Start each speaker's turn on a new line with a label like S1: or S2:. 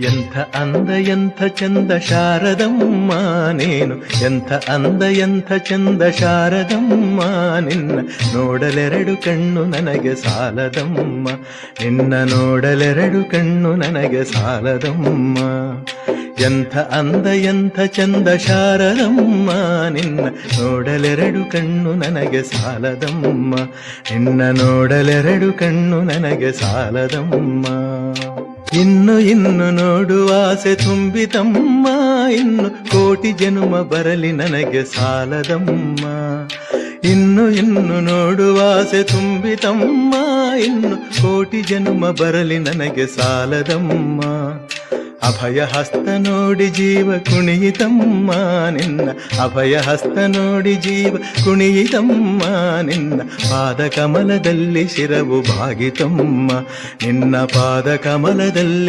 S1: ಎಂಥ ಅಂದ ಎಂಥ ಚಂದ ಶಾರದಮ್ಮ ನೀನು, ಎಂಥ ಅಂದ ಎಂಥ ಚಂದ ಶಾರದಮ್ಮ ನಿನ್ನ ನೋಡಲೆರಡು ಕಣ್ಣು ನನಗೆ ಸಾಲದಮ್ಮ, ನಿನ್ನ ನೋಡಲೆರಡು ಕಣ್ಣು ನನಗೆ ಸಾಲದಮ್ಮ. ಎಂಥ ಅಂದ ಎಂಥ ಚಂದ ಶಾರದಮ್ಮ ನಿನ್ನ ನೋಡಲೆರಡು ಕಣ್ಣು ನನಗೆ ಸಾಲದಮ್ಮ, ನಿನ್ನ ನೋಡಲೆರಡು ಕಣ್ಣು ನನಗೆ ಸಾಲದಮ್ಮ. ಇನ್ನು ಇನ್ನು ನೋಡುವ ಆಸೆ ತುಂಬಿತಮ್ಮ, ಇನ್ನು ಕೋಟಿ ಜನುಮ ಬರಲಿ ನನಗೆ ಸಾಲದಮ್ಮ. ಇನ್ನು ಇನ್ನು ನೋಡುವ ಆಸೆ ತುಂಬಿತಮ್ಮ, ಇನ್ನು ಕೋಟಿ ಜನುಮ ಬರಲಿ ನನಗೆ ಸಾಲದಮ್ಮ. ಅಭಯ ಹಸ್ತ ನೋಡಿ ಜೀವ ಕುಣಿಯಿತಮ್ಮ ನಿನ್ನ, ಅಭಯ ಹಸ್ತ ನೋಡಿ ಜೀವ ಕುಣಿಯಿತಮ್ಮ ನಿನ್ನ ಪಾದ ಕಮಲದಲ್ಲಿ ಶಿರವು ಭಾಗಿತಮ್ಮ, ನಿನ್ನ ಪಾದ ಕಮಲದಲ್ಲಿ